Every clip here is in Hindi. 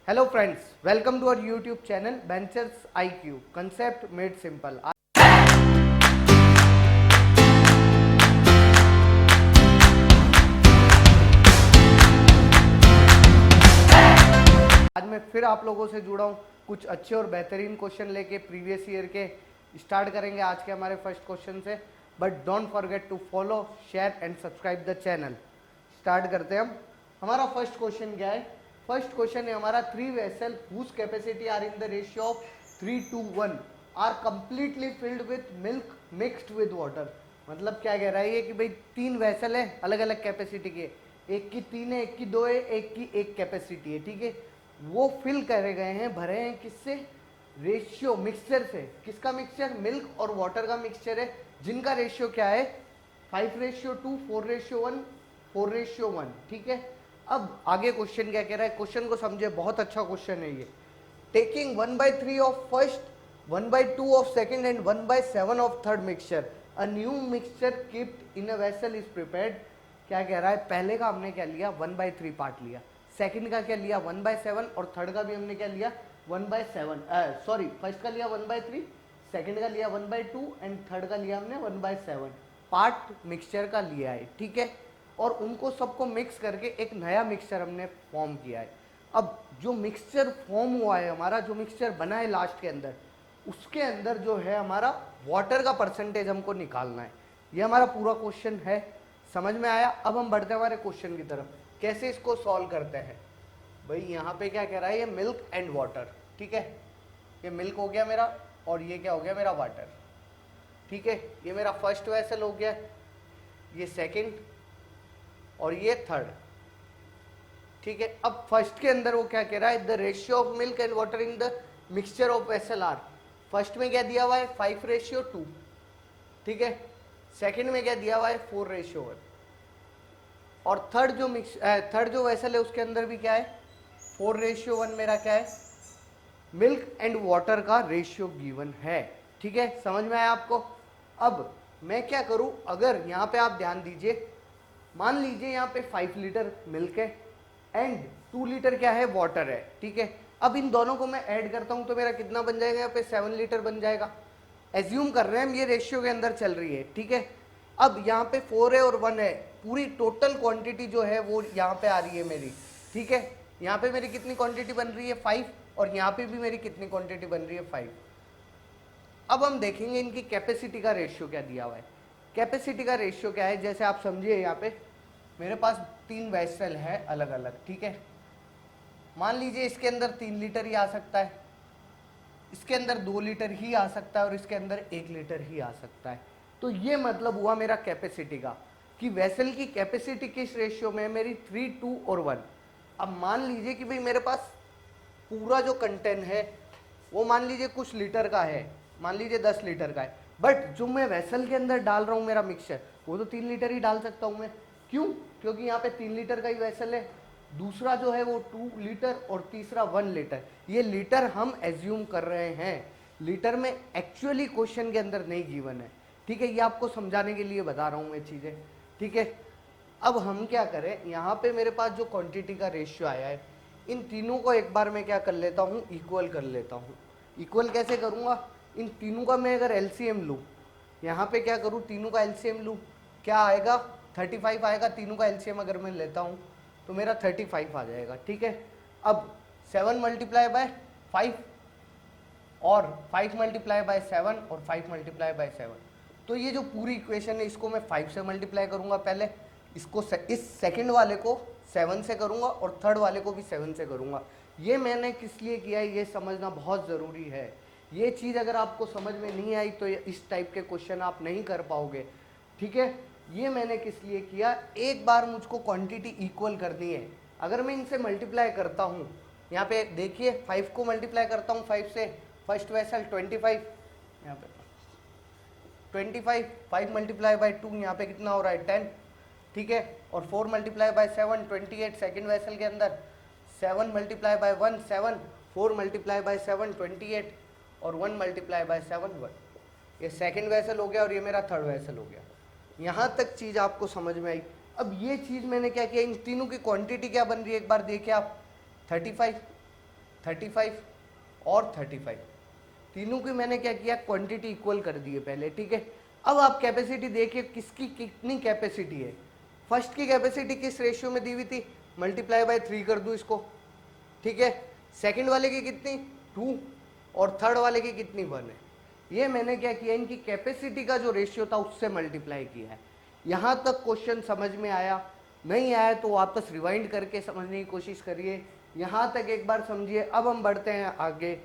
Hello friends, welcome to our YouTube channel ventures IQ concept made simple. आज मैं फिर आप लोगों से जुड़ा हूँ कुछ अच्छे और बेहतरीन क्वेश्चन लेके प्रीवियस ईयर के। स्टार्ट करेंगे आज के हमारे फर्स्ट क्वेश्चन से, but don't forget to follow, share and subscribe the channel. Start करते हैं हम। हमारा फर्स्ट क्वेश्चन क्या है? फर्स्ट क्वेश्चन है हमारा, 3 vessel whose capacity are in the ratio of 3:1 are completely filled with milk mixed with water. मतलब क्या कह रहा है ये कि भाई 3 वेसल है अलग अलग कैपेसिटी के, एक की 3 है, एक की 2 है, एक की 1 कैपेसिटी है, ठीक है। वो फिल करे गए हैं, भरे हैं किससे? रेशियो मिक्सचर से। किसका मिक्सचर? मिल्क और वाटर का मिक्सचर है, जिनका रेशियो क्या है? 5:2, 4:1, 4:1, ठीक है। अब आगे क्वेश्चन क्या कह रहा है, क्वेश्चन को समझे, बहुत अच्छा क्वेश्चन है ये। Taking 1/3 of first, 1/2 of second and 1/7 of third mixture, a new mixture keeped in a vessel is prepared. क्या कह रहा है? पहले का हमने क्या लिया? 1/3 पार्ट लिया, सेकंड का क्या लिया? 1/7, और थर्ड का भी हमने क्या लिया? 1/7। सॉरी, फर्स्ट का लिया 1/3, सेकंड का लिया 1/2 एंड थर्ड का लिया हमने 1/7 पार्ट मिक्सचर का लिया है, ठीक है। और उनको सबको मिक्स करके एक नया मिक्सचर हमने फॉर्म किया है। अब जो मिक्सचर फॉर्म हुआ है हमारा, जो मिक्सचर बना है लास्ट के अंदर, उसके अंदर जो है हमारा वाटर का परसेंटेज हमको निकालना है। ये हमारा पूरा क्वेश्चन है, समझ में आया? अब हम बढ़ते हैं हमारे क्वेश्चन की तरफ, कैसे इसको सॉल्व करते हैं। भाई यहाँ पे क्या कह रहा है? ये मिल्क एंड वाटर, ठीक है। ये मिल्क हो गया मेरा, और ये क्या हो गया? मेरा वाटर, ठीक है। ये मेरा फर्स्ट वेसल हो गया, ये सेकंड, और ये थर्ड, ठीक है। अब फर्स्ट के अंदर वो क्या कह रहा है? The ratio of milk and water in the mixture of vessel are. First में क्या दिया हुआ है? 5:2, ठीक है। सेकंड में क्या दिया हुआ है? 4:1, और थर्ड जो वेसल है उसके अंदर भी क्या है? 4:1 मेरा क्या है? मिल्क एंड वाटर का रेशियो गिवन है, ठीक है। समझ में आया आपको? अब मैं क्या करूं, अगर यहाँ पे आप ध्यान दीजिए, मान लीजिए यहाँ पे 5 लीटर मिल्क है एंड 2 लीटर क्या है? वाटर है, ठीक है। अब इन दोनों को मैं ऐड करता हूं तो मेरा कितना बन जाएगा? यहाँ पे 7 लीटर बन जाएगा। एज्यूम कर रहे हैं हम ये रेशियो के अंदर चल रही है, ठीक है। अब यहाँ पे 4 है और 1 है, पूरी टोटल क्वांटिटी जो है वो यहाँ पे आ रही है मेरी, ठीक है। यहाँ पे मेरी कितनी क्वांटिटी बन रही है? 5, और यहाँ पे भी मेरी कितनी क्वांटिटी बन रही है? 5। अब हम देखेंगे इनकी कैपेसिटी का रेशियो क्या दिया हुआ है। कैपेसिटी का रेशियो क्या है? जैसे आप समझिए, यहाँ पे मेरे पास 3 वेसल है अलग अलग, ठीक है। मान लीजिए इसके अंदर 3 लीटर ही आ सकता है, इसके अंदर 2 लीटर ही आ सकता है, और इसके अंदर 1 लीटर ही आ सकता है। तो ये मतलब हुआ मेरा कैपेसिटी का, कि वेसल की कैपेसिटी किस रेशियो में है मेरी? 3, 2 और 1। अब मान लीजिए कि भाई मेरे पास पूरा जो कंटेंट है वो मान लीजिए कुछ लीटर का है, मान लीजिए 10 लीटर का है, बट जो मैं वेसल के अंदर डाल रहा हूँ मेरा मिक्सचर, वो तो 3 लीटर ही डाल सकता हूँ मैं। क्यों? क्योंकि यहाँ पे 3 लीटर का ही वेसल है, दूसरा जो है वो 2 लीटर और तीसरा 1 लीटर। ये लीटर हम एज्यूम कर रहे हैं, लीटर में एक्चुअली क्वेश्चन के अंदर नहीं गिवन है, ठीक है। ये आपको समझाने के लिए बता रहा हूँ मैं चीज़ें, ठीक है। अब हम क्या करें, यहाँ पे मेरे पास जो क्वांटिटी का रेशियो आया है, इन तीनों को एक बार मैं क्या कर लेता हूँ? इक्वल कर लेता हूँ। इक्वल कैसे करूँगा? इन तीनों का मैं अगर एलसीएम लूँ, यहाँ पे क्या करूँ? तीनों का एलसीएम लूँ, क्या आएगा? 35 आएगा। तीनों का एलसीएम अगर मैं लेता हूँ तो मेरा 35 आ जाएगा, ठीक है। अब 7 × 5 और 5 × 7 और 5 × 7, तो ये जो पूरी इक्वेशन है इसको मैं 5 से मल्टीप्लाई करूँगा पहले, इसको इस सेकंड वाले को 7 से करूँगा और थर्ड वाले को भी 7 से करूँगा। ये मैंने किस लिए किया है ये समझना बहुत ज़रूरी है। ये चीज़ अगर आपको समझ में नहीं आई तो इस टाइप के क्वेश्चन आप नहीं कर पाओगे, ठीक है। ये मैंने किस लिए किया, एक बार मुझको क्वांटिटी इक्वल करनी है। अगर मैं इनसे मल्टीप्लाई करता हूँ, यहाँ पे देखिए 5 को मल्टीप्लाई करता हूँ 5 से, फर्स्ट वेसल 25, यहाँ पे 25, 5 × 2 यहाँ पे कितना हो रहा है? 10, ठीक है। और 4 × 7 28, सेकेंड वेसल के अंदर 7 × 1 7, 4 × 7 28, और 1 × 7 1। ये सेकेंड वेसल हो गया और ये मेरा थर्ड वेसल हो गया। यहाँ तक चीज़ आपको समझ में आई। अब ये चीज़ मैंने क्या किया, इन तीनों की क्वांटिटी क्या बन रही है एक बार देखिए आप, 35, 35 और 35, तीनों की मैंने क्या किया, क्वांटिटी इक्वल कर दी है पहले, ठीक है। अब आप कैपेसिटी देखिए किसकी कितनी कैपेसिटी है। फर्स्ट की कैपेसिटी किस रेशियो में दी हुई थी, मल्टीप्लाई बाय 3 कर दूं इसको, ठीक है। सेकंड वाले की कितनी 2 और थर्ड वाले की कितनी 1 है। ये मैंने क्या किया, इनकी कैपेसिटी का जो रेशियो था उससे मल्टीप्लाई किया है। यहाँ तक क्वेश्चन समझ में आया, नहीं आया तो वापस रिवाइंड करके समझने की कोशिश करिए। यहाँ तक एक बार समझिए। अब हम बढ़ते हैं आगे।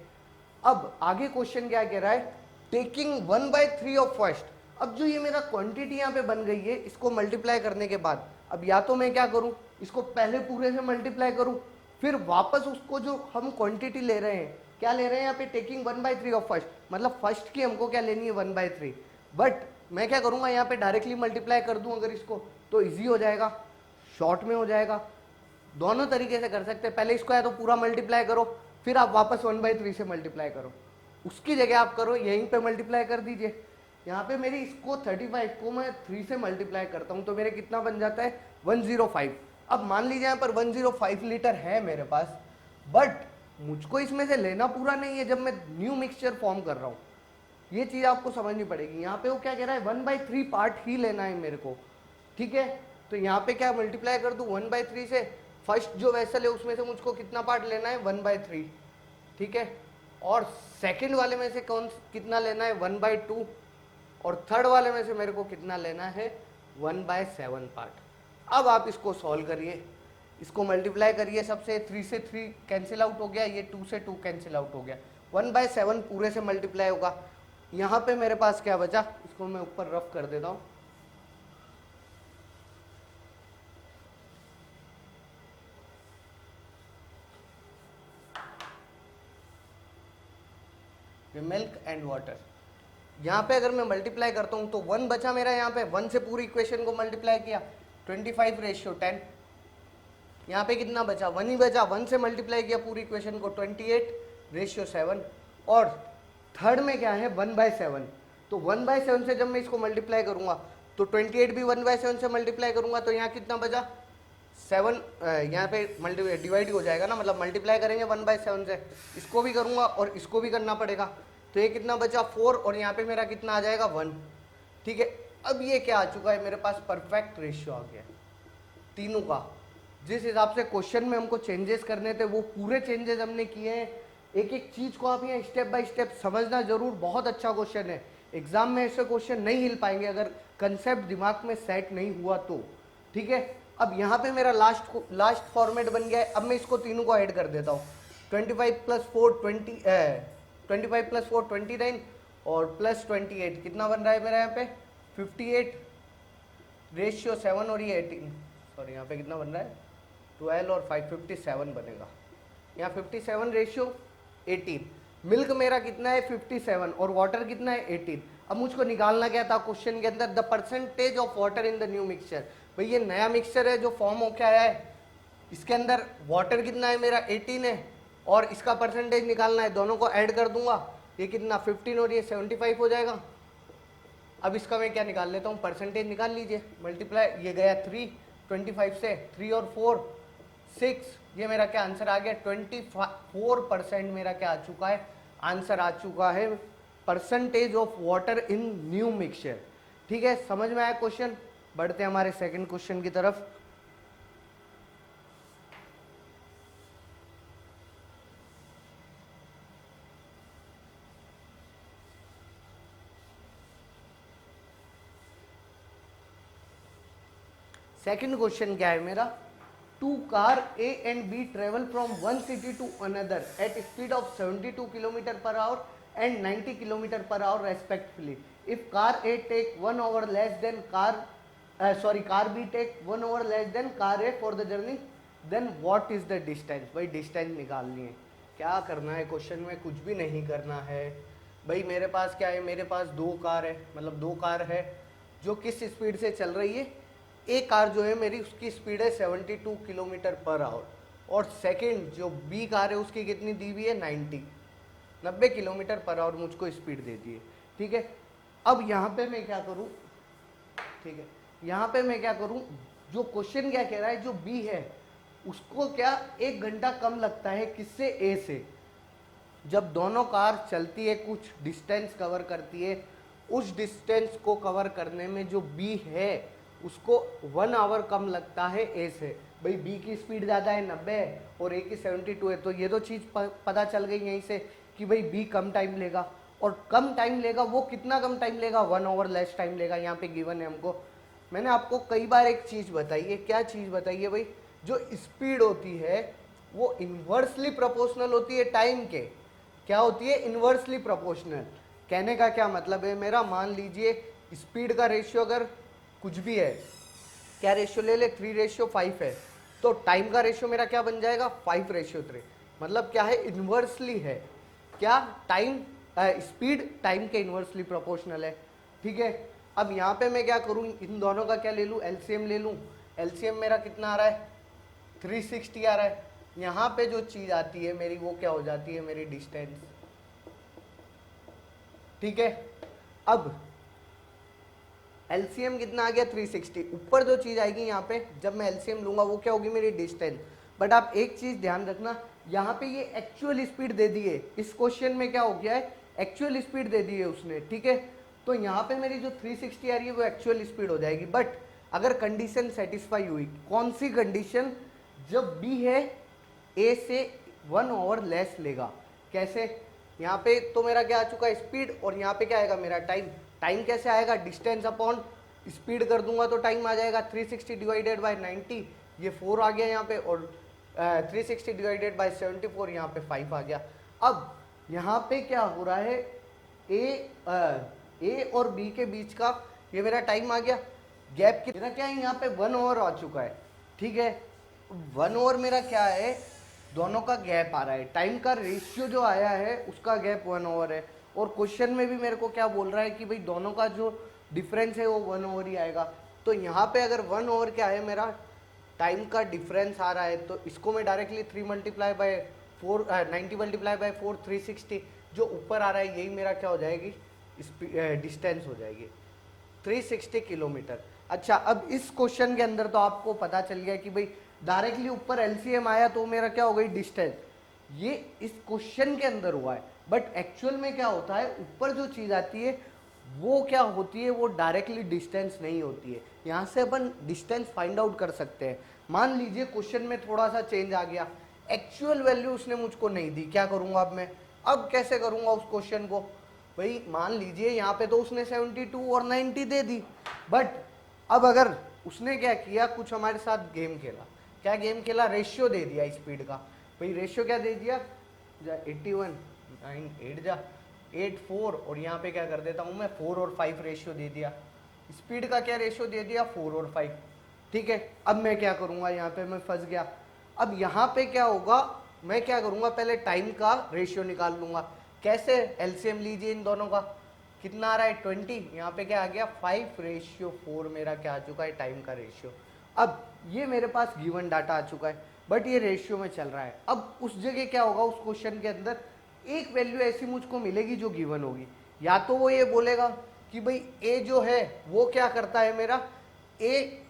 अब आगे क्वेश्चन क्या कह रहा है, टेकिंग 1/3 ऑफ फर्स्ट। अब जो ये मेरा क्वांटिटी यहाँ पे बन गई है, इसको मल्टीप्लाई करने के बाद अब या तो मैं क्या करूं, इसको पहले पूरे से मल्टीप्लाई करूं, फिर वापस उसको जो हम क्वांटिटी ले रहे हैं, क्या ले रहे हैं यहाँ पे, टेकिंग 1/3 ऑफ फर्स्ट, मतलब फर्स्ट की हमको क्या लेनी है 1/3। बट मैं क्या करूंगा, यहाँ पे डायरेक्टली मल्टीप्लाई कर दूं अगर इसको, तो ईजी हो जाएगा, शॉर्ट में हो जाएगा। दोनों तरीके से कर सकते हैं, पहले इसको या तो पूरा मल्टीप्लाई करो, फिर आप वापस 1/3 से मल्टीप्लाई करो। उसकी जगह आप करो यहीं पे मल्टीप्लाई कर दीजिए। यहाँ पे मेरी इसको 35 को मैं 3 से मल्टीप्लाई करता हूँ तो मेरे कितना बन जाता है 105। अब मान लीजिए यहाँ पर 105 लीटर है मेरे पास, बट मुझको इसमें से लेना पूरा नहीं है जब मैं न्यू मिक्सचर फॉर्म कर रहा हूँ। ये चीज़ आपको समझनी पड़ेगी। यहाँ पे वो क्या कह रहा है 1/3 पार्ट ही लेना है मेरे को, ठीक है। तो यहाँ पे क्या मल्टीप्लाई कर दूँ 1/3 से, फर्स्ट जो वेसल है उसमें से मुझको कितना पार्ट लेना है 1/3, ठीक है। और सेकंड वाले में से कौन कितना लेना है 1/2, और थर्ड वाले में से मेरे को कितना लेना है 1/7 पार्ट। अब आप इसको सॉल्व करिए, इसको मल्टीप्लाई करिए सबसे, 3 से 3 कैंसिल आउट हो गया, ये 2 से 2 कैंसिल आउट हो गया, 1/7 पूरे से मल्टीप्लाई होगा। यहाँ पे मेरे पास क्या बचा, इसको मैं ऊपर रफ कर देता हूँ। मिल्क एंड वाटर, यहाँ पे अगर मैं मल्टीप्लाई करता हूँ तो 1 बचा मेरा, यहाँ पे 1 से पूरी इक्वेशन को मल्टीप्लाई किया 25/10। यहाँ पे कितना बचा 1 ही बचा, 1 से मल्टीप्लाई किया पूरी इक्वेशन को 28/7। और थर्ड में क्या है 1/7, तो 1/7 से जब मैं इसको मल्टीप्लाई करूंगा तो 28 भी 1/7 से मल्टीप्लाई करूंगा तो यहाँ कितना बचा 7, यहाँ पे मल्टी डिवाइड हो जाएगा ना, मतलब मल्टीप्लाई करेंगे 1/7 से, इसको भी करूंगा और इसको भी करना पड़ेगा, तो ये कितना बचा 4 और यहाँ पे मेरा कितना आ जाएगा 1, ठीक है। अब ये क्या आ चुका है मेरे पास, परफेक्ट रेशियो आ गया तीनों का। जिस हिसाब से क्वेश्चन में हमको चेंजेस करने थे वो पूरे चेंजेस हमने किए हैं। एक एक चीज को आप यहाँ स्टेप बाय स्टेप समझना जरूर, बहुत अच्छा क्वेश्चन है। एग्जाम में ऐसे क्वेश्चन नहीं हिल पाएंगे अगर कंसेप्ट दिमाग में सेट नहीं हुआ तो, ठीक है। अब यहाँ पे मेरा लास्ट फॉर्मेट बन गया है। अब मैं इसको तीनों को ऐड कर देता हूँ, 25 + 4 29 और प्लस 28 कितना बन रहा है मेरा यहाँ पे 58/7 और ये 18, सॉरी यहाँ पे कितना बन रहा है 12 और 5 57 बनेगा। यहाँ 57/18। मिल्क मेरा कितना है 57 और वाटर कितना है 18। अब मुझको निकालना क्या था क्वेश्चन के अंदर, the percentage of water in the new mixture. भाई ये नया मिक्सचर है जो फॉर्म होके आया है, इसके अंदर वाटर कितना है मेरा 18 है और इसका परसेंटेज निकालना है, दोनों को ऐड कर दूंगा, ये कितना 15 और ये 75 हो जाएगा। अब इसका मैं क्या निकाल लेता हूँ, परसेंटेज निकाल लीजिए, मल्टीप्लाई, ये गया 3 25 से, 3 और 4 6, ये मेरा क्या आंसर आ गया 24% मेरा क्या आ चुका है, आंसर आ चुका है percentage of water in new mixture. ठीक है, समझ में आया क्वेश्चन। बढ़ते हैं हमारे सेकंड क्वेश्चन की तरफ। सेकंड क्वेश्चन क्या है मेरा, two car A and B travel from one city to another at speed of 72 km/h and 90 km/h respectively. If car A take 1 hour less than car B take 1 hour less than car A for the journey, then what is the distance? भाई डिस्टेंस निकालनी है। क्या करना है क्वेश्चन में, कुछ भी नहीं करना है भाई। मेरे पास क्या है, मेरे पास दो कार है, मतलब दो कार है जो किस स्पीड से चल रही है। एक कार जो है मेरी उसकी स्पीड है 72 km/h और सेकंड जो बी कार है उसकी कितनी दी हुई है 90 km/h मुझको स्पीड देती है। ठीक है, अब यहाँ पे मैं क्या करूँ, ठीक है, यहाँ पे मैं क्या करूँ, जो क्वेश्चन क्या कह रहा है, जो बी है उसको क्या 1 घंटा कम लगता है किससे, ए से। जब दोनों कार चलती है, कुछ डिस्टेंस कवर करती है, उस डिस्टेंस को कवर करने में जो बी है उसको 1 आवर कम लगता है ए से। भाई बी की स्पीड ज़्यादा है 90 है और ए की 72 है, तो ये तो चीज़ पता चल गई यहीं से कि भाई बी कम टाइम लेगा। और कम टाइम लेगा, वो कितना कम टाइम लेगा, 1 आवर लेस टाइम लेगा, यहाँ पे गिवन है हमको। मैंने आपको कई बार एक चीज़ बताई है, क्या चीज़ बताई है भाई, जो स्पीड होती है वो इन्वर्सली प्रोपोर्शनल होती है टाइम के। क्या होती है, इन्वर्सली प्रोपोर्शनल। कहने का क्या मतलब है मेरा, मान लीजिए स्पीड का रेशियो अगर कुछ भी है, क्या रेशियो ले ले, 3:5 है, तो टाइम का रेशियो मेरा क्या बन जाएगा, 5:3। मतलब क्या है, इन्वर्सली है। क्या, टाइम, स्पीड टाइम के इन्वर्सली प्रोपोर्शनल है। ठीक है, अब यहाँ पे मैं क्या करूँ, इन दोनों का क्या ले लूँ, एलसीएम ले लूँ। एलसीएम मेरा कितना आ रहा है, 360 आ रहा है। यहाँ पे जो चीज आती है मेरी, वो क्या हो जाती है, मेरी डिस्टेंस। ठीक है, अब एलसीएम कितना आ गया, 360। ऊपर जो चीज आएगी यहाँ पे, जब मैं एलसीएम लूंगा, वो क्या होगी, मेरी डिस्टेंस। बट आप एक चीज ध्यान रखना, यहाँ पे ये एक्चुअल स्पीड दे दी है। इस क्वेश्चन में क्या हो गया है, एक्चुअल स्पीड दे दी है उसने। ठीक है, तो यहाँ पे मेरी जो 360 आ रही है वो एक्चुअल स्पीड हो जाएगी। बट अगर कंडीशन सेटिस्फाई हुई, कौन सी कंडीशन, जब बी है ए से 1 आवर लेस लेगा। कैसे, यहाँ पे तो मेरा क्या आ चुका है, स्पीड, और यहाँ पे क्या आएगा, मेरा टाइम। टाइम कैसे आएगा, डिस्टेंस अपॉन स्पीड कर दूंगा तो टाइम आ जाएगा 360 डिवाइडेड बाय 90, ये 4 आ गया यहाँ पे, और 360 डिवाइडेड बाय 74, यहाँ पे 5 आ गया। अब यहाँ पे क्या हो रहा है, ए और बी के बीच का ये मेरा टाइम आ गया। गैप मेरा क्या है, यहाँ पे 1 आवर आ चुका है। ठीक है, 1 आवर मेरा क्या है, दोनों का गैप आ रहा है। टाइम का रेशियो जो आया है उसका गैप 1 आवर है। और क्वेश्चन में भी मेरे को क्या बोल रहा है कि भाई दोनों का जो डिफरेंस है वो 1 आवर ही आएगा। तो यहाँ पे अगर 1 आवर क्या है, मेरा टाइम का डिफरेंस आ रहा है, तो इसको मैं directly 3 multiply by 4, 90 multiply by 4, 360, जो ऊपर आ रहा है यही मेरा क्या हो जाएगी, डिस्टेंस हो जाएगी 360 किलोमीटर। अच्छा, अब इस क्वेश्चन के अंदर तो आपको पता चल गया कि भाई डायरेक्टली ऊपर एलसीएम आया तो मेरा क्या हो गई, डिस्टेंस। ये इस क्वेश्चन के अंदर हुआ है। बट एक्चुअल में क्या होता है, ऊपर जो चीज आती है वो क्या होती है, वो डायरेक्टली डिस्टेंस नहीं होती है। यहाँ से अपन डिस्टेंस फाइंड आउट कर सकते हैं। मान लीजिए क्वेश्चन में थोड़ा सा चेंज आ गया, एक्चुअल वैल्यू उसने मुझको नहीं दी, क्या करूंगा अब मैं, अब कैसे करूंगा उस क्वेश्चन को। भाई मान लीजिए यहाँ पे तो उसने 72 और 90 दे दी, बट अब अगर उसने क्या किया, कुछ हमारे साथ गेम खेला। क्या गेम खेला, रेशियो दे दिया स्पीड का। भाई रेशियो क्या दे दिया, 81 9 8 जा 8 4, और यहाँ पे क्या कर देता हूँ मैं, 4 और 5 रेशियो दे दिया। स्पीड का क्या रेशियो दे दिया, 4 और 5। ठीक है, अब मैं क्या करूँगा, यहाँ पे मैं फंस गया। अब यहाँ पे क्या होगा, मैं क्या करूँगा, पहले टाइम का रेशियो निकाल लूँगा। कैसे, एलसीएम लीजिए इन दोनों का, कितना आ रहा है 20, यहाँ पे क्या आ गया 5:4 मेरा क्या आ चुका है, टाइम का रेशियो। अब ये मेरे पास गिवन डाटा आ चुका है, बट ये रेशियो में चल रहा है। अब उस जगह क्या होगा, उस क्वेश्चन के अंदर एक वैल्यू ऐसी मुझको मिलेगी जो गिवन होगी। या तो वो ये बोलेगा कि भाई ए जो है वो क्या करता है, मेरा ए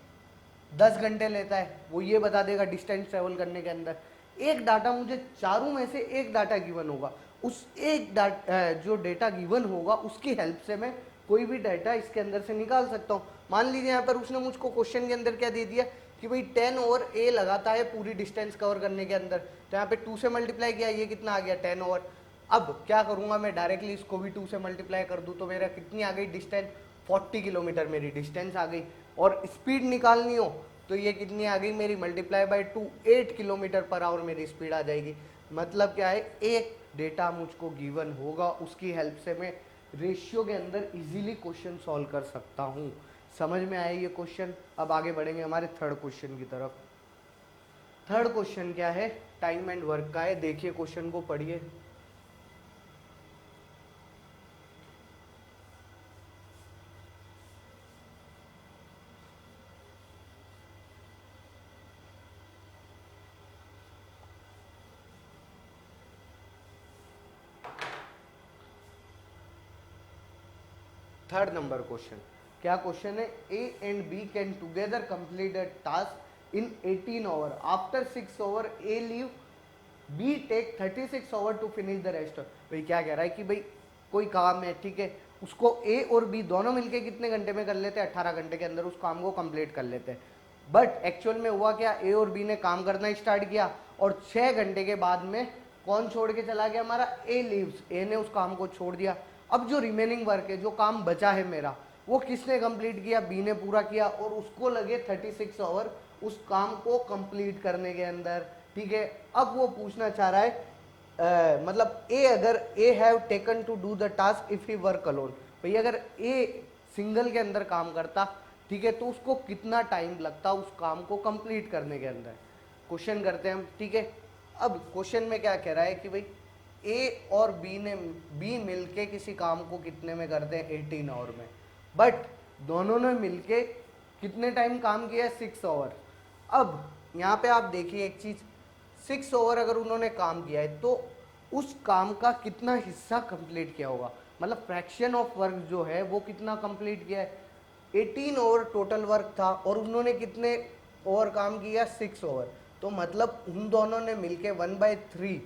10 घंटे लेता है, वो ये बता देगा डिस्टेंस ट्रेवल करने के अंदर। एक डाटा मुझे, चारों में से एक डाटा गिवन होगा, उस एक डाटा जो डेटा गिवन होगा उसकी हेल्प से मैं कोई भी डाटा इसके अंदर से निकाल सकता हूँ। मान लीजिए यहाँ पर उसने मुझको क्वेश्चन के अंदर क्या दे दिया कि भाई 10 ओवर ए लगाता है पूरी डिस्टेंस कवर करने के अंदर, तो यहाँ पे 2 से मल्टीप्लाई किया, ये कितना आ गया 10 ओवर। अब क्या करूँगा मैं, डायरेक्टली इसको भी 2 से मल्टीप्लाई कर दूँ तो मेरा कितनी आ गई डिस्टेंस, 40 किलोमीटर मेरी डिस्टेंस आ गई। और स्पीड निकालनी हो तो ये कितनी आ गई मेरी, multiply by 2, 8 kilometre per hour मेरी स्पीड आ जाएगी। मतलब क्या है, एक डेटा मुझको गिवन होगा, उसकी हेल्प से मैं रेशियो के अंदर इजीली क्वेश्चन सॉल्व कर सकता हूँ। समझ में आया ये क्वेश्चन। अब आगे बढ़ेंगे हमारे थर्ड क्वेश्चन की तरफ। थर्ड क्वेश्चन क्या है, टाइम एंड वर्क का है। देखिए क्वेश्चन को पढ़िए। थर्ड नंबर क्वेश्चन, क्या क्वेश्चन है, A and B can together complete a task in 18 hour. After 6 over, A leave, B take 36 hour to finish the rest. भाई क्या कह रहा है कि भाई कोई काम है, ठीक है, उसको ए और बी दोनों मिलके कितने घंटे में कर लेते हैं, 18 घंटे के अंदर उस काम को कंप्लीट कर लेते हैं. बट एक्चुअल में हुआ क्या, ए और बी ने काम करना स्टार्ट किया और 6 घंटे के बाद में कौन छोड़ के चला गया, हमारा ए लीव्स, ए ने उस काम को छोड़ दिया. अब जो रिमेनिंग वर्क है, जो काम बचा है मेरा, वो किसने कंप्लीट किया, बी ने पूरा किया और उसको लगे 36 आवर उस काम को कंप्लीट करने के अंदर. ठीक है, अब वो पूछना चाह रहा है मतलब ए, अगर A have taken to do the task if he work alone. भाई अगर ए सिंगल के अंदर काम करता, ठीक है, तो उसको कितना टाइम लगता उस काम को कंप्लीट करने के अंदर. क्वेश्चन करते हैं हम. ठीक है, अब क्वेश्चन में क्या कह रहा है कि भाई ए और बी मिलके किसी काम को कितने में करते हैं, 18 आवर में. बट दोनों ने मिलके कितने टाइम काम किया है, 6 आवर. अब यहाँ पे आप देखिए एक चीज, 6 आवर अगर उन्होंने काम किया है तो उस काम का कितना हिस्सा कंप्लीट किया होगा, मतलब फ्रैक्शन ऑफ वर्क जो है वो कितना कंप्लीट किया है. 18 ओवर टोटल वर्क था और उन्होंने कितने ओवर काम किया, 6 ओवर. तो मतलब उन दोनों ने मिलके 1/3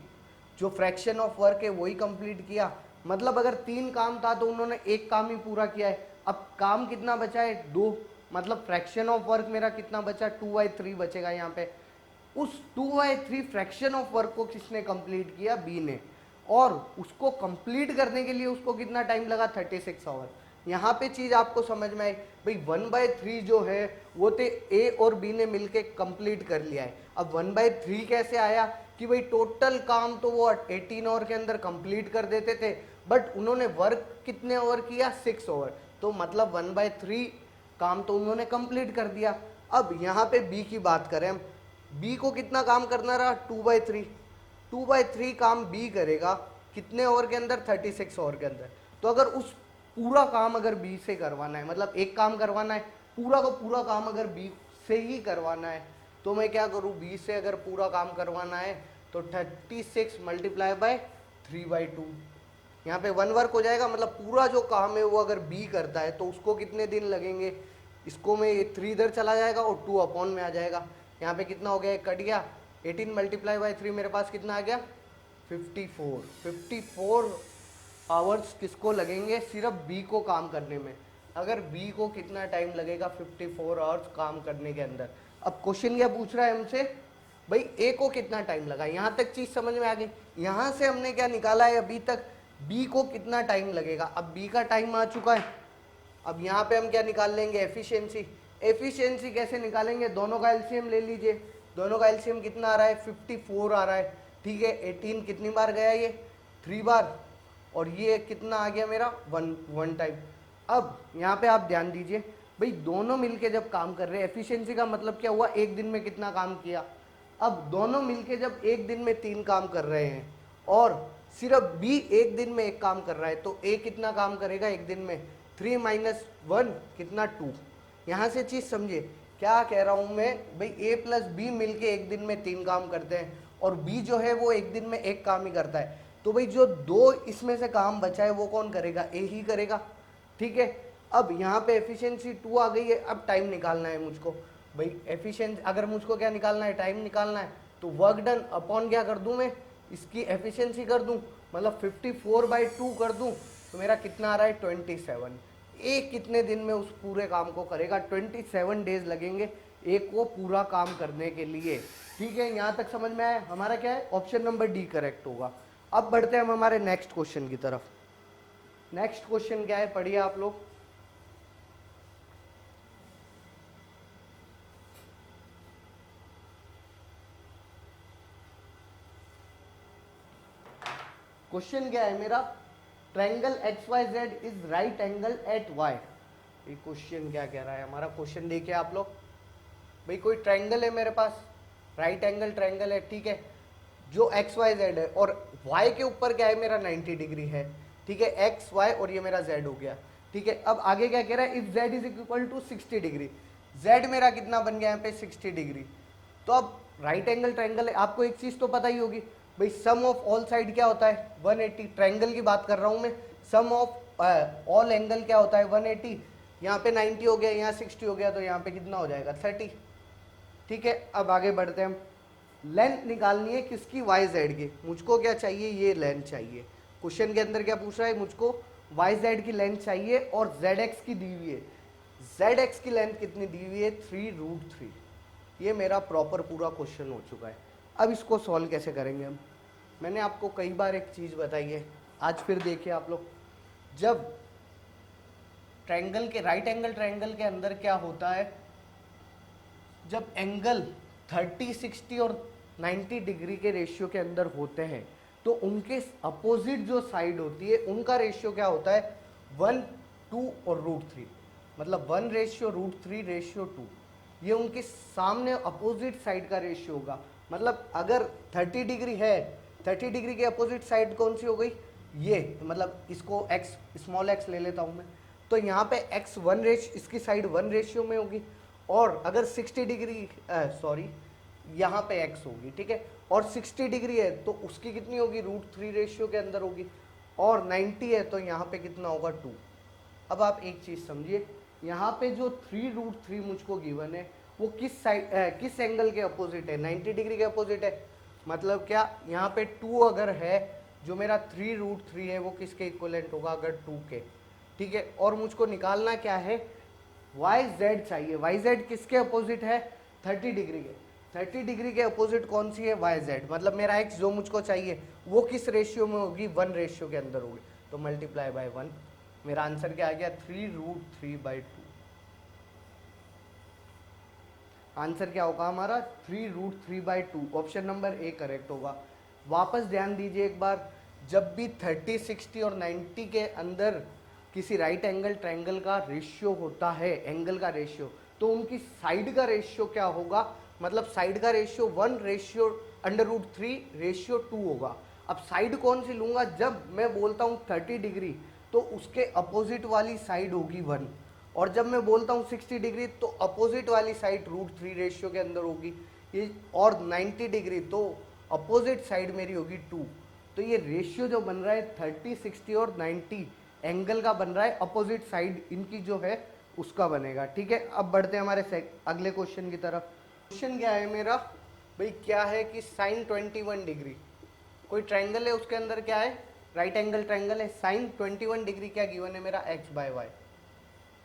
जो फ्रैक्शन ऑफ वर्क है वही कंप्लीट किया. मतलब अगर 3 काम था तो उन्होंने एक काम ही पूरा किया है. अब काम कितना बचा है, 2. मतलब फ्रैक्शन ऑफ वर्क मेरा कितना बचा, 2/3 बचेगा यहाँ पे. उस 2/3 फ्रैक्शन ऑफ वर्क को किसने कंप्लीट किया, बी ने. और उसको कंप्लीट करने के लिए उसको कितना टाइम लगा, 36 आवर. यहाँ पे चीज आपको समझ में आई. भाई 1/3 जो है वो तो ए और बी ने मिलके कंप्लीट कर लिया है. अब 1/3 कैसे आया कि भाई टोटल काम तो वो 18 आवर के अंदर कंप्लीट कर देते थे, बट उन्होंने वर्क कितने आवर किया, 6 आवर. तो मतलब 1/3 काम तो उन्होंने कंप्लीट कर दिया. अब यहाँ पे बी की बात करें हम, बी को कितना काम करना रहा, 2/3. 2/3 काम बी करेगा कितने ओवर के अंदर, 36 ओवर के अंदर. तो अगर उस पूरा काम अगर बी से करवाना है, मतलब एक काम करवाना है, पूरा का पूरा काम अगर बी से ही करवाना है, तो मैं क्या करूँ, बी से अगर पूरा काम करवाना है तो 36 मल्टीप्लाई बाय 3/2. यहाँ पे 1 वर्क हो जाएगा. मतलब पूरा जो काम है वो अगर बी करता है तो उसको कितने दिन लगेंगे, इसको में 3 इधर चला जाएगा और 2 अपॉन में आ जाएगा. यहाँ पे कितना हो गया, कट गया. 18 मल्टीप्लाई बाय 3 मेरे पास कितना आ गया, 54 आवर्स किसको लगेंगे, सिर्फ बी को काम करने में. अगर बी को कितना टाइम लगेगा, 54 आवर्स काम करने के अंदर. अब क्वेश्चन क्या पूछ रहा है हमसे, भाई ए को कितना टाइम लगा. यहाँ तक चीज समझ में आ गई. यहाँ से हमने क्या निकाला है अभी तक, बी को कितना टाइम लगेगा. अब बी का टाइम आ चुका है. अब यहाँ पे हम क्या निकाल लेंगे, एफिशिएंसी. एफिशिएंसी कैसे निकालेंगे, दोनों का एलसीएम ले लीजिए. दोनों का एलसीएम कितना आ रहा है, 54 आ रहा है. ठीक है, 18 कितनी बार गया, ये 3 बार, और ये कितना आ गया मेरा, 1 टाइम. अब यहाँ पे आप ध्यान दीजिए, भाई दोनों मिलके जब काम कर रहे हैं, एफिशिएंसी का मतलब क्या हुआ, एक दिन में कितना काम किया. अब दोनों मिलके जब एक दिन में 3 काम कर रहे हैं और सिर्फ बी एक दिन में एक काम कर रहा है, तो ए कितना काम करेगा एक दिन में, 3 - 1 कितना, 2. यहाँ से चीज समझिए क्या कह रहा हूँ मैं, भाई ए प्लस बी मिलके एक दिन में 3 काम करते हैं और बी जो है वो एक दिन में एक काम ही करता है. तो भाई जो 2 इसमें से काम बचा है वो कौन करेगा, ए ही करेगा. ठीक है, अब यहाँ पे एफिशिएंसी 2 आ गई है. अब टाइम निकालना है मुझको. भाई एफिशिएंसी अगर मुझको क्या निकालना है, टाइम निकालना है, तो वर्क डन अपॉन क्या कर दूं मैं, इसकी एफिशिएंसी कर दूं, मतलब 54/2 कर दूं, तो मेरा कितना आ रहा है, 27. एक कितने दिन में उस पूरे काम को करेगा, 27 डेज लगेंगे एक को पूरा काम करने के लिए. ठीक है, यहाँ तक समझ में आया. हमारा क्या है, ऑप्शन नंबर डी करेक्ट होगा. अब बढ़ते हैं हम हमारे नेक्स्ट क्वेश्चन की तरफ. नेक्स्ट क्वेश्चन क्या है, पढ़िए आप लोग. क्वेश्चन क्या है मेरा, triangle XYZ is right angle at Y. ये क्वेश्चन क्या कह रहा है, हमारा क्वेश्चन देखिए आप लोग. भाई कोई ट्रायंगल है मेरे पास, राइट एंगल ट्रायंगल है. ठीक है, जो XYZ है और Y के ऊपर क्या है मेरा, 90 डिग्री है. ठीक है, X Y और ये मेरा Z हो गया. ठीक है, अब आगे क्या कह रहा है, if Z is equal to 60 degree. Z मेरा कितना बन गया यहाँ पे, 60 डिग्री. तो अब राइट एंगल ट्रायंगल है, आपको एक चीज तो पता ही होगी भाई, सम ऑफ ऑल साइड क्या होता है, 180. ट्रायंगल की बात कर रहा हूं मैं. सम ऑफ ऑल एंगल क्या होता है, 180. यहाँ पे 90 हो गया, यहाँ 60 हो गया, तो यहाँ पे कितना हो जाएगा, 30. ठीक है, अब आगे बढ़ते हैं हम। लेंथ निकालनी है किसकी, वाई जेड की। मुझको क्या चाहिए, ये लेंथ चाहिए। क्वेश्चन के अंदर क्या पूछ रहा है, मुझको वाई जेड की लेंथ चाहिए और जेड एक्स की दी हुई है। जेड एक्स की लेंथ कितनी दी हुई है, 3√3। ये मेरा प्रॉपर पूरा क्वेश्चन हो चुका है। अब इसको सॉल्व कैसे करेंगे हम, मैंने आपको कई बार एक चीज़ बताई है, आज फिर देखिए आप लोग। जब ट्रायंगल के, राइट एंगल ट्रायंगल के अंदर क्या होता है, जब एंगल 30, 60 और 90 डिग्री के रेशियो के अंदर होते हैं तो उनके अपोजिट जो साइड होती है उनका रेशियो क्या होता है, 1, 2 और √3। मतलब 1:√3:2, ये उनके सामने अपोजिट साइड का रेशियो होगा। मतलब अगर 30 डिग्री है, 30 डिग्री के अपोजिट साइड कौन सी हो गई, ये, मतलब इसको x, स्मॉल x ले लेता हूं मैं, तो यहाँ पे x 1 रेशियो, इसकी साइड 1 रेशियो में होगी। और अगर 60 डिग्री, सॉरी यहाँ पे x होगी, ठीक है, और 60 डिग्री है तो उसकी कितनी होगी, √3 रेशियो के अंदर होगी। और 90 है तो यहाँ पे कितना होगा, 2। अब आप एक चीज समझिए, यहाँ पे जो 3√3 मुझको गिवन है वो किस साइड, किस एंगल के अपोजिट है, 90 डिग्री के अपोजिट है। मतलब क्या, यहाँ पे 2 अगर है, जो मेरा 3√3 है वो किसके इक्वलेंट होगा, अगर 2 के, ठीक है। और मुझको निकालना क्या है, वाई जेड चाहिए। वाई जेड किसके अपोजिट है, 30 डिग्री के। 30 डिग्री के अपोजिट कौन सी है, वाई जेड। मतलब मेरा एक्स जो मुझको चाहिए वो किस रेशियो में होगी, 1 रेशियो के अंदर होगी। तो मल्टीप्लाई बाय 1, मेरा आंसर क्या आ गया, 3√3/2। आंसर क्या होगा हमारा, 3√3/2। ऑप्शन नंबर ए करेक्ट होगा। वापस ध्यान दीजिए एक बार, जब भी 30, 60 और 90 के अंदर किसी राइट एंगल ट्रायंगल का रेशियो होता है, एंगल का रेशियो, तो उनकी साइड का रेशियो क्या होगा, मतलब साइड का रेशियो 1/√3:2 होगा। अब साइड कौन सी लूंगा, जब मैं बोलता हूँ 30 डिग्री तो उसके अपोजिट वाली साइड होगी 1, और जब मैं बोलता हूँ 60 डिग्री तो अपोजिट वाली साइड √3 रेशियो के अंदर होगी ये, और 90 डिग्री तो अपोजिट साइड मेरी होगी 2। तो ये रेशियो जो बन रहा है 30, 60 और 90 एंगल का बन रहा है, अपोजिट साइड इनकी जो है उसका बनेगा, ठीक है। अब बढ़ते हैं हमारे अगले क्वेश्चन की तरफ। क्वेश्चन क्या है मेरा, भाई क्या है कि साइन 21 डिग्री, कोई ट्रायंगल है उसके अंदर क्या है, राइट एंगल ट्रायंगल है, साइन 21 डिग्री क्या गिवन है मेरा, x/y,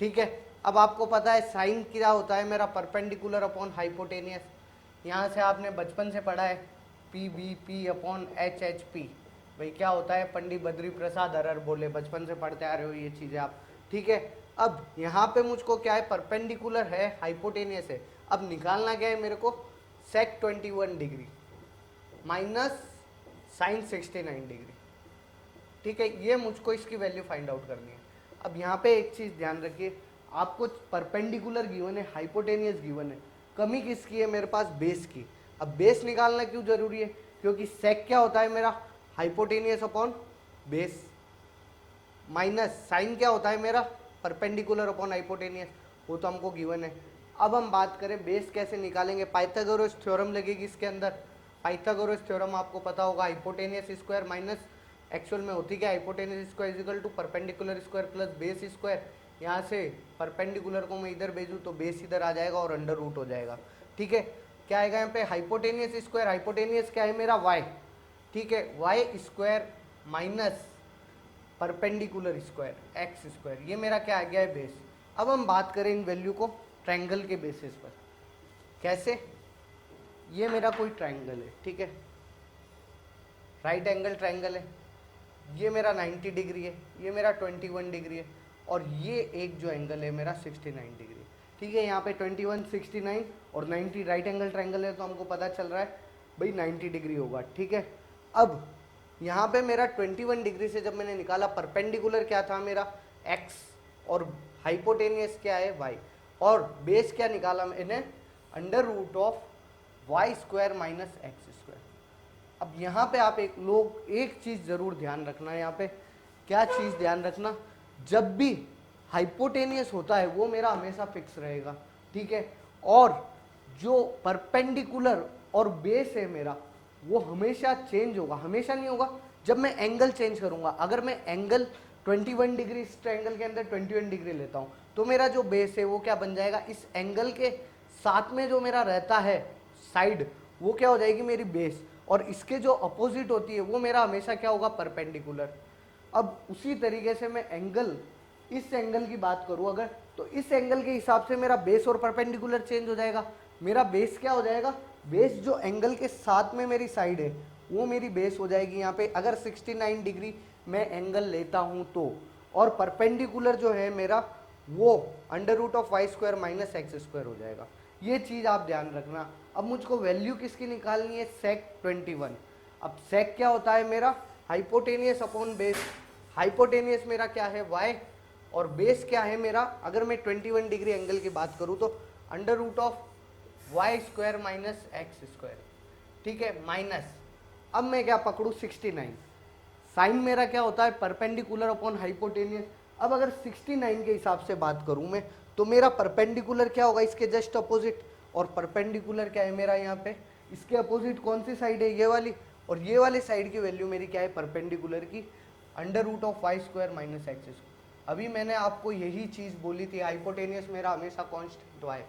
ठीक है। अब आपको पता है साइन क्या होता है मेरा, परपेंडिकुलर अपॉन हाइपोटेनियस। यहाँ से आपने बचपन से पढ़ा है, PVP/HHP। भाई क्या होता है, पंडित बद्री प्रसाद हरर बोले, बचपन से पढ़ते आ रहे हो ये चीज़ें आप, ठीक है। अब यहाँ पे मुझको क्या है, परपेंडिकुलर है, हाइपोटेनियस है। अब निकालना क्या है मेरे को, सेक 21 डिग्री माइनस साइन 69 डिग्री, ठीक है। ये मुझको इसकी वैल्यू फाइंड आउट करनी है। अब यहाँ पे एक चीज़ ध्यान रखिए, आपको परपेंडिकुलर गिवन है, हाइपोटेनियस गिवन है, कमी किसकी है मेरे पास, बेस की। अब बेस निकालना क्यों जरूरी है, क्योंकि सेक क्या होता है मेरा, hypotenuse upon base, minus sine क्या होता है मेरा, परपेंडिकुलर अपॉन हाइपोटेनियस, वो तो हमको गिवन है। अब हम बात करें बेस कैसे निकालेंगे, पाइथागोरस थ्योरम लगेगी इसके अंदर। पाइथागोरस थ्योरम आपको पता होगा, हाइपोटेनियस स्क्वायर माइनस, एक्चुअल में होती क्या, hypotenuse square equal to perpendicular square plus base square. यहाँ से परपेंडिकुलर को मैं इधर भेजूँ तो बेस इधर आ जाएगा और अंडर रूट हो जाएगा, ठीक है। क्या आएगा यहाँ पे, हाइपोटेनियस स्क्वायर, हाइपोटेनियस क्या है मेरा, वाई, ठीक है, Y square minus perpendicular square X square, ये मेरा क्या आ गया है, बेस। अब हम बात करें इन वैल्यू को ट्रायंगल के बेसिस पर, कैसे, ये मेरा कोई ट्रायंगल है, ठीक है, राइट एंगल ट्रायंगल है, ये मेरा 90 डिग्री है, ये मेरा 21 डिग्री है, और ये एक जो एंगल है मेरा 69 डिग्री, ठीक है। यहाँ पे 21, 69 और 90 राइट एंगल ट्रायंगल है, तो हमको पता चल रहा है भाई 90 डिग्री होगा, ठीक है। अब यहाँ पे मेरा 21 डिग्री से जब मैंने निकाला, परपेंडिकुलर क्या था मेरा, x, और हाइपोटेनियस क्या है, y, और बेस क्या निकाला मैंने, under root of Y square minus x square. अब यहाँ पे आप एक चीज़ ज़रूर ध्यान रखना है, यहाँ पे क्या चीज़ ध्यान रखना, जब भी हाइपोटेनियस होता है वो मेरा हमेशा फिक्स रहेगा, ठीक है, और जो परपेंडिकुलर और बेस है मेरा वो हमेशा चेंज होगा, हमेशा नहीं होगा, जब मैं एंगल चेंज करूंगा। अगर मैं एंगल 21 डिग्री, इस ट्रायंगल के अंदर 21 डिग्री लेता हूं तो मेरा जो बेस है वो क्या बन जाएगा, इस एंगल के साथ में जो मेरा रहता है साइड, वो क्या हो जाएगी मेरी बेस, और इसके जो अपोजिट होती है वो मेरा हमेशा क्या होगा, परपेंडिकुलर। अब उसी तरीके से मैं एंगल, इस एंगल की बात करूं अगर, तो इस एंगल के हिसाब से मेरा बेस और परपेंडिकुलर चेंज हो जाएगा। मेरा बेस क्या हो जाएगा, बेस जो एंगल के साथ में मेरी साइड है वो मेरी बेस हो जाएगी यहाँ पे, अगर 69 डिग्री मैं एंगल लेता हूं तो। और परपेंडिकुलर जो है मेरा वो under root of Y square minus x square हो जाएगा। ये चीज़ आप ध्यान रखना। अब मुझको वैल्यू किसकी निकालनी है, सेक 21। अब सेक क्या होता है मेरा, हाइपोटेनियस अपॉन बेस। हाइपोटेनियस मेरा क्या है, y, और बेस क्या है मेरा, अगर मैं 21 डिग्री एंगल की बात करूं तो under root of Y square minus x square. ठीक है, माइनस, अब मैं क्या पकड़ू, 69। साइन मेरा क्या होता है, परपेंडिकुलर अपॉन हाइपोटेनियस। अब अगर 69 के हिसाब से बात करूं मैं, तो मेरा परपेंडिकुलर क्या होगा, इसके जस्ट अपोजिट, और परपेंडिकुलर क्या है मेरा यहाँ पे, इसके अपोजिट कौन सी साइड है, ये वाली, और ये वाली साइड की वैल्यू मेरी क्या है, परपेंडिकुलर की under root of Y square minus x square. अभी मैंने आपको यही चीज़ बोली थी, हाइपोटेनियस मेरा हमेशा कॉन्स्टेंट y।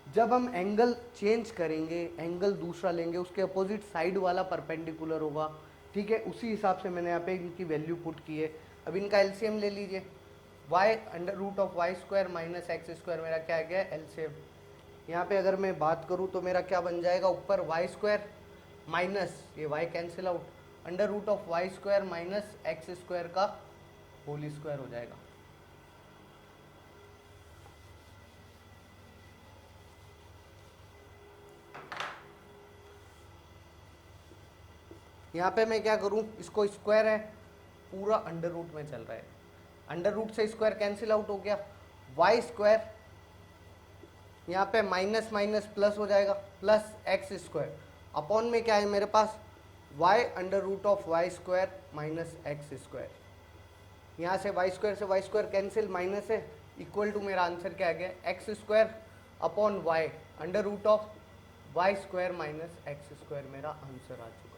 जब हम एंगल चेंज करेंगे, एंगल दूसरा लेंगे, उसके अपोजिट साइड वाला परपेंडिकुलर होगा। ठीक है, उसी हिसाब से मैंने यहाँ पे इनकी वैल्यू पुट की है। अब इनका एलसीएम ले लीजिए, y under root of Y square minus x square मेरा क्या गया, एलसीएम। यहाँ पे अगर मैं बात करूँ तो मेरा क्या बन जाएगा, ऊपर वाई स्क्वायर माइनस ये y cancel out, under root of Y square minus x square का होल स्क्वायर हो जाएगा। यहाँ पे मैं क्या करूँ, इसको स्क्वायर है, पूरा अंडर रूट में चल रहा है, अंडर रूट से स्क्वायर कैंसिल आउट हो गया, वाई स्क्वायर यहाँ पे माइनस माइनस प्लस हो जाएगा, प्लस एक्स स्क्वायर अपॉन में क्या है मेरे पास, y under root of Y square minus x square. यहाँ से वाई स्क्वायर कैंसिल, माइनस है, इक्वल टू मेरा आंसर क्या आ गया, x square upon y under root of Y square minus x square मेरा आंसर आ चुका है।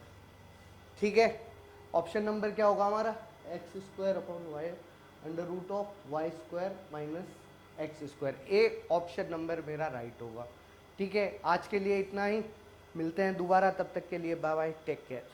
ठीक है, ऑप्शन नंबर क्या होगा हमारा, x square upon y under root of Y square minus x square, A option number मेरा राइट होगा। ठीक है, आज के लिए इतना ही, मिलते हैं दोबारा, तब तक के लिए बाय बाय, टेक केयर।